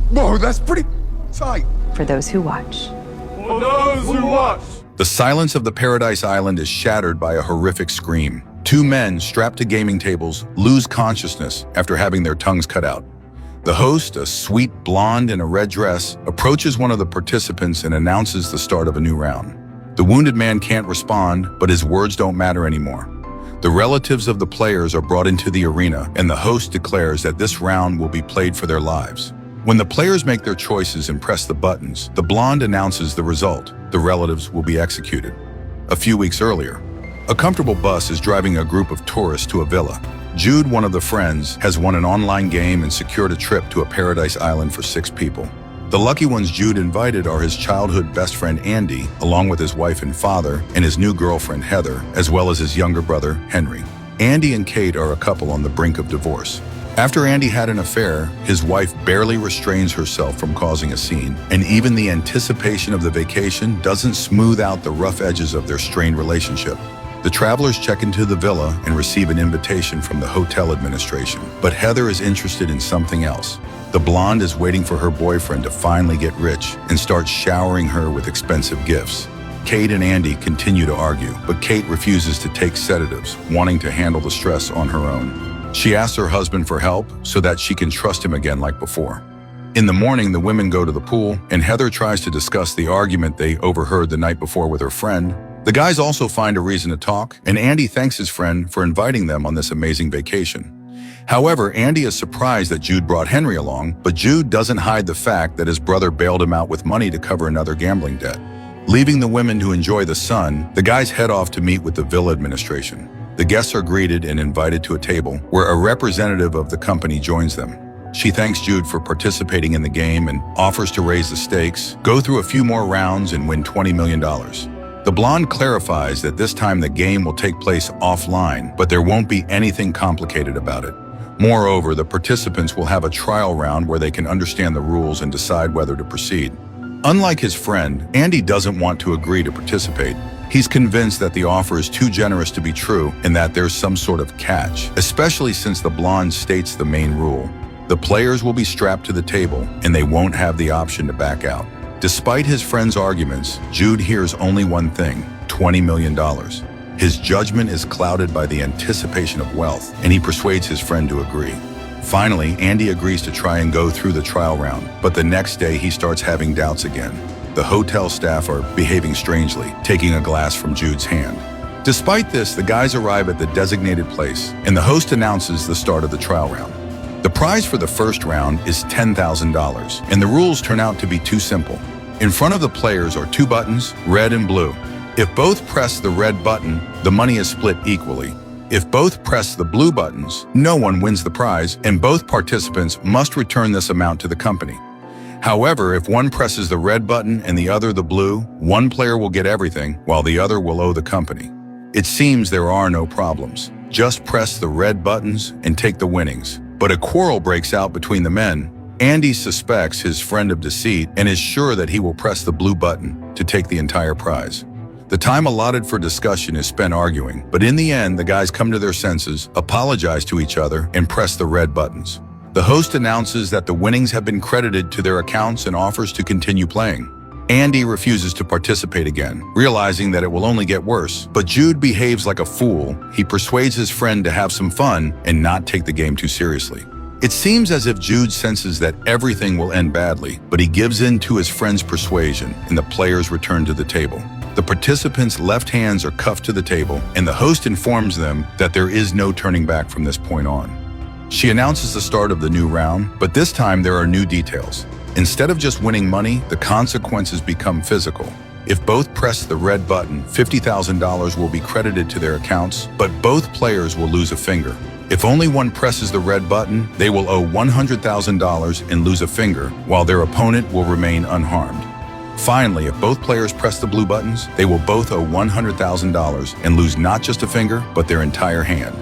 Whoa, that's pretty tight. For those who watch. For those who watch. The silence of the Paradise Island is shattered by a horrific scream. Two men strapped to gaming tables lose consciousness after having their tongues cut out. The host, a sweet blonde in a red dress, approaches one of the participants and announces the start of a new round. The wounded man can't respond, but his words don't matter anymore. The relatives of the players are brought into the arena, and the host declares that this round will be played for their lives. When the players make their choices and press the buttons, the blonde announces the result. The relatives will be executed. A few weeks earlier, a comfortable bus is driving a group of tourists to a villa. Jude, one of the friends, has won an online game and secured a trip to a paradise island for 6 people. The lucky ones Jude invited are his childhood best friend Andy, along with his wife and father, and his new girlfriend Heather, as well as his younger brother Henry. Andy and Kate are a couple on the brink of divorce. After Andy had an affair, his wife barely restrains herself from causing a scene, and even the anticipation of the vacation doesn't smooth out the rough edges of their strained relationship. The travelers check into the villa and receive an invitation from the hotel administration, but Heather is interested in something else. The blonde is waiting for her boyfriend to finally get rich and starts showering her with expensive gifts. Kate and Andy continue to argue, but Kate refuses to take sedatives, wanting to handle the stress on her own. She asks her husband for help so that she can trust him again like before. In the morning, the women go to the pool, and Heather tries to discuss the argument they overheard the night before with her friend. The guys also find a reason to talk, and Andy thanks his friend for inviting them on this amazing vacation. However, Andy is surprised that Jude brought Henry along, but Jude doesn't hide the fact that his brother bailed him out with money to cover another gambling debt. Leaving the women to enjoy the sun, the guys head off to meet with the villa administration. The guests are greeted and invited to a table, where a representative of the company joins them. She thanks Jude for participating in the game and offers to raise the stakes, go through a few more rounds, and win $20 million. The blonde clarifies that this time the game will take place offline, but there won't be anything complicated about it. Moreover, the participants will have a trial round where they can understand the rules and decide whether to proceed. Unlike his friend, Andy doesn't want to agree to participate. He's convinced that the offer is too generous to be true and that there's some sort of catch, especially since the blonde states the main rule. The players will be strapped to the table and they won't have the option to back out. Despite his friend's arguments, Jude hears only one thing: $20 million. His judgment is clouded by the anticipation of wealth, and he persuades his friend to agree. Finally, Andy agrees to try and go through the trial round, but the next day he starts having doubts again. The hotel staff are behaving strangely, taking a glass from Jude's hand. Despite this, the guys arrive at the designated place, and the host announces the start of the trial round. The prize for the first round is $10,000, and the rules turn out to be too simple. In front of the players are 2 buttons, red and blue. If both press the red button, the money is split equally. If both press the blue buttons, no one wins the prize, and both participants must return this amount to the company. However, if one presses the red button and the other the blue, one player will get everything, while the other will owe the company. It seems there are no problems. Just press the red buttons and take the winnings. But a quarrel breaks out between the men. Andy suspects his friend of deceit and is sure that he will press the blue button to take the entire prize. The time allotted for discussion is spent arguing, but in the end, the guys come to their senses, apologize to each other, and press the red buttons. The host announces that the winnings have been credited to their accounts and offers to continue playing. Andy refuses to participate again, realizing that it will only get worse, but Jude behaves like a fool. He persuades his friend to have some fun and not take the game too seriously. It seems as if Jude senses that everything will end badly, but he gives in to his friend's persuasion, and the players return to the table. The participants' left hands are cuffed to the table, and the host informs them that there is no turning back from this point on. She announces the start of the new round, but this time there are new details. Instead of just winning money, the consequences become physical. If both press the red button, $50,000 will be credited to their accounts, but both players will lose a finger. If only one presses the red button, they will owe $100,000 and lose a finger, while their opponent will remain unharmed. Finally, if both players press the blue buttons, they will both owe $100,000 and lose not just a finger, but their entire hand.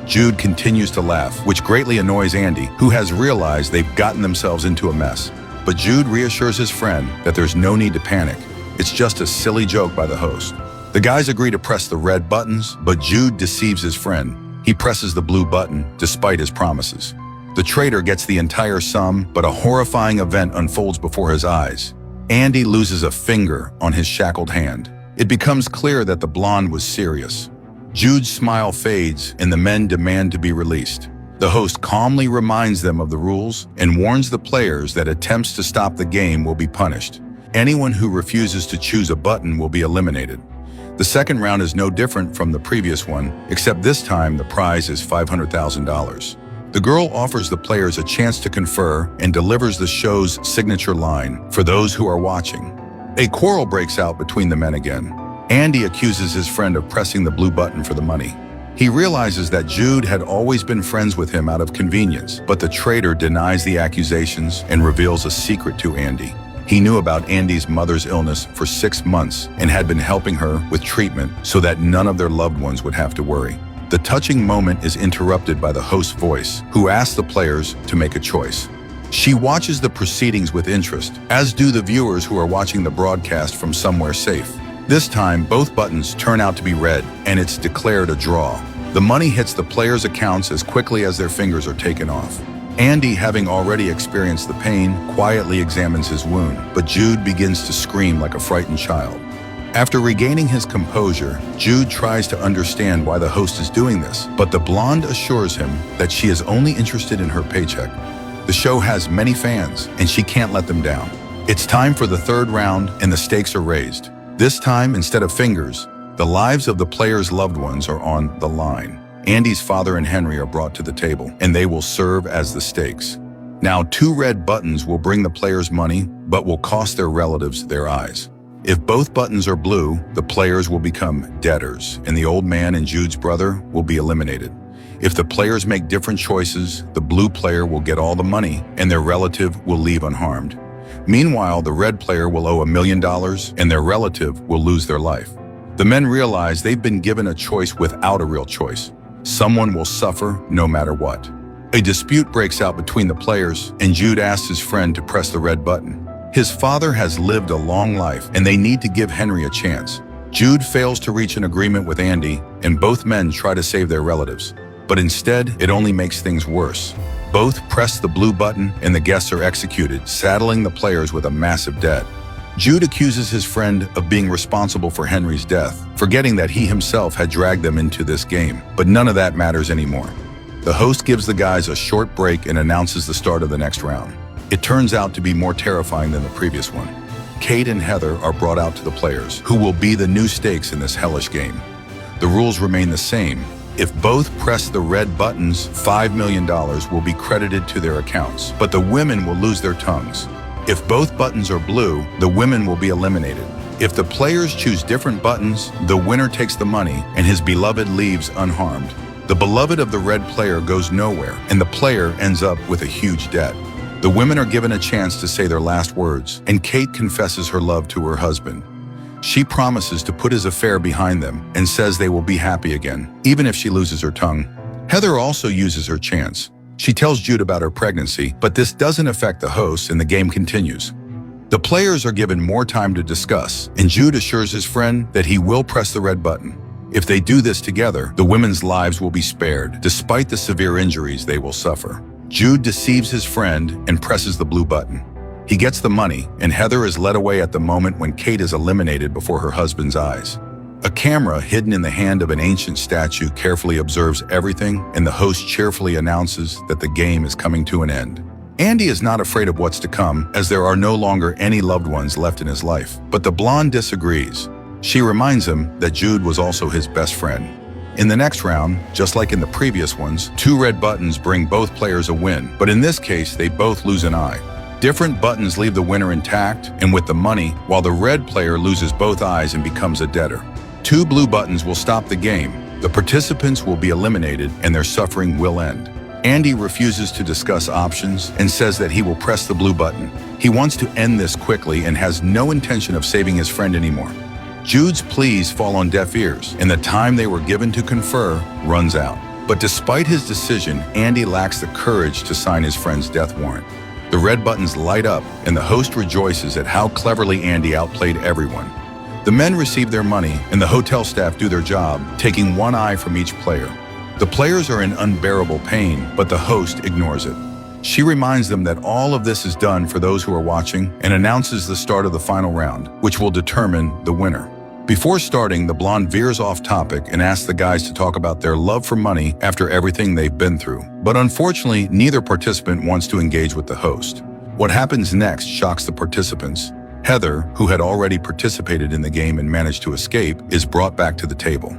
Jude continues to laugh, which greatly annoys Andy, who has realized they've gotten themselves into a mess. But Jude reassures his friend that there's no need to panic. It's just a silly joke by the host. The guys agree to press the red buttons, but Jude deceives his friend. He presses the blue button, despite his promises. The traitor gets the entire sum, but a horrifying event unfolds before his eyes. Andy loses a finger on his shackled hand. It becomes clear that the blonde was serious. Jude's smile fades and the men demand to be released. The host calmly reminds them of the rules and warns the players that attempts to stop the game will be punished. Anyone who refuses to choose a button will be eliminated. The second round is no different from the previous one, except this time the prize is $500,000. The girl offers the players a chance to confer and delivers the show's signature line for those who are watching. A quarrel breaks out between the men again. Andy accuses his friend of pressing the blue button for the money. He realizes that Jude had always been friends with him out of convenience, but the traitor denies the accusations and reveals a secret to Andy. He knew about Andy's mother's illness for 6 months and had been helping her with treatment so that none of their loved ones would have to worry. The touching moment is interrupted by the host's voice, who asks the players to make a choice. She watches the proceedings with interest, as do the viewers who are watching the broadcast from somewhere safe. This time, both buttons turn out to be red, and it's declared a draw. The money hits the players' accounts as quickly as their fingers are taken off. Andy, having already experienced the pain, quietly examines his wound, but Jude begins to scream like a frightened child. After regaining his composure, Jude tries to understand why the host is doing this, but the blonde assures him that she is only interested in her paycheck. The show has many fans, and she can't let them down. It's time for the third round, and the stakes are raised. This time, instead of fingers, the lives of the players' loved ones are on the line. Andy's father and Henry are brought to the table, and they will serve as the stakes. Now, 2 red buttons will bring the players money, but will cost their relatives their eyes. If both buttons are blue, the players will become debtors, and the old man and Jude's brother will be eliminated. If the players make different choices, the blue player will get all the money, and their relative will leave unharmed. Meanwhile, the red player will owe $1 million, and their relative will lose their life. The men realize they've been given a choice without a real choice. Someone will suffer no matter what. A dispute breaks out between the players, and Jude asks his friend to press the red button. His father has lived a long life, and they need to give Henry a chance. Jude fails to reach an agreement with Andy, and both men try to save their relatives. But instead, it only makes things worse. Both press the blue button, and the guests are executed, saddling the players with a massive debt. Jude accuses his friend of being responsible for Henry's death, forgetting that he himself had dragged them into this game. But none of that matters anymore. The host gives the guys a short break and announces the start of the next round. It turns out to be more terrifying than the previous one. Kate and Heather are brought out to the players, who will be the new stakes in this hellish game. The rules remain the same. If both press the red buttons, $5 million will be credited to their accounts, but the women will lose their tongues. If both buttons are blue, the women will be eliminated. If the players choose different buttons, the winner takes the money, and his beloved leaves unharmed. The beloved of the red player goes nowhere, and the player ends up with a huge debt. The women are given a chance to say their last words, and Kate confesses her love to her husband. She promises to put his affair behind them and says they will be happy again, even if she loses her tongue. Heather also uses her chance. She tells Jude about her pregnancy, but this doesn't affect the hosts and the game continues. The players are given more time to discuss, and Jude assures his friend that he will press the red button. If they do this together, the women's lives will be spared, despite the severe injuries they will suffer. Jude deceives his friend and presses the blue button. He gets the money, and Heather is led away at the moment when Kate is eliminated before her husband's eyes. A camera hidden in the hand of an ancient statue carefully observes everything, and the host cheerfully announces that the game is coming to an end. Andy is not afraid of what's to come, as there are no longer any loved ones left in his life. But the blonde disagrees. She reminds him that Jude was also his best friend. In the next round, just like in the previous ones, 2 red buttons bring both players a win, but in this case, they both lose an eye. Different buttons leave the winner intact and with the money, while the red player loses both eyes and becomes a debtor. 2 blue buttons will stop the game. The participants will be eliminated and their suffering will end. Andy refuses to discuss options and says that he will press the blue button. He wants to end this quickly and has no intention of saving his friend anymore. Jude's pleas fall on deaf ears, and the time they were given to confer runs out. But despite his decision, Andy lacks the courage to sign his friend's death warrant. The red buttons light up, and the host rejoices at how cleverly Andy outplayed everyone. The men receive their money, and the hotel staff do their job, taking 1 eye from each player. The players are in unbearable pain, but the host ignores it. She reminds them that all of this is done for those who are watching and announces the start of the final round, which will determine the winner. Before starting, the blonde veers off topic and asks the guys to talk about their love for money after everything they've been through. But unfortunately, neither participant wants to engage with the host. What happens next shocks the participants. Heather, who had already participated in the game and managed to escape, is brought back to the table.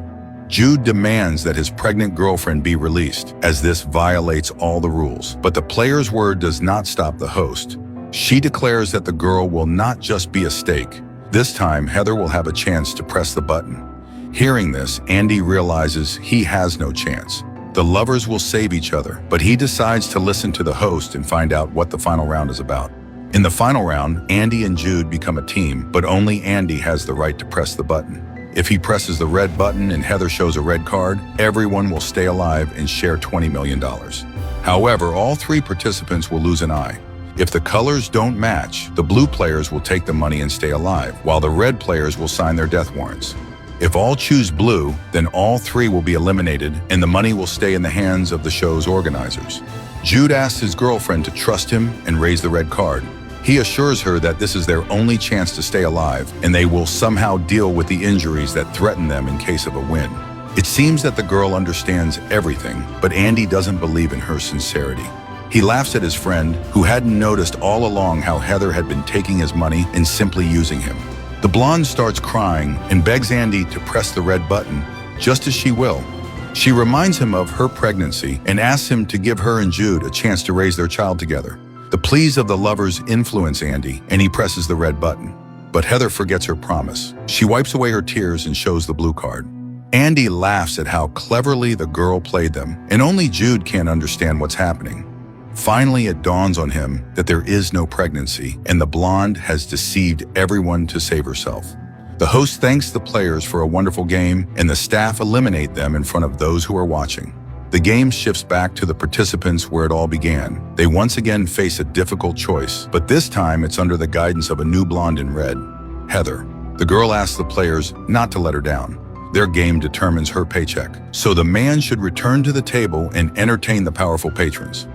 Jude demands that his pregnant girlfriend be released, as this violates all the rules. But the player's word does not stop the host. She declares that the girl will not just be a stake. This time, Heather will have a chance to press the button. Hearing this, Andy realizes he has no chance. The lovers will save each other, but he decides to listen to the host and find out what the final round is about. In the final round, Andy and Jude become a team, but only Andy has the right to press the button. If he presses the red button and Heather shows a red card, everyone will stay alive and share $20 million. However, all three participants will lose an eye. If the colors don't match, the blue players will take the money and stay alive, while the red players will sign their death warrants. If all choose blue, then all three will be eliminated and the money will stay in the hands of the show's organizers. Jude asks his girlfriend to trust him and raise the red card. He assures her that this is their only chance to stay alive and they will somehow deal with the injuries that threaten them in case of a win. It seems that the girl understands everything, but Andy doesn't believe in her sincerity. He laughs at his friend, who hadn't noticed all along how Heather had been taking his money and simply using him. The blonde starts crying and begs Andy to press the red button, just as she will. She reminds him of her pregnancy and asks him to give her and Jude a chance to raise their child together. The pleas of the lovers influence Andy, and he presses the red button. But Heather forgets her promise. She wipes away her tears and shows the blue card. Andy laughs at how cleverly the girl played them, and only Jude can't understand what's happening. Finally, it dawns on him that there is no pregnancy, and the blonde has deceived everyone to save herself. The host thanks the players for a wonderful game, and the staff eliminate them in front of those who are watching. The game shifts back to the participants where it all began. They once again face a difficult choice, but this time it's under the guidance of a new blonde in red, Heather. The girl asks the players not to let her down. Their game determines her paycheck, so the man should return to the table and entertain the powerful patrons.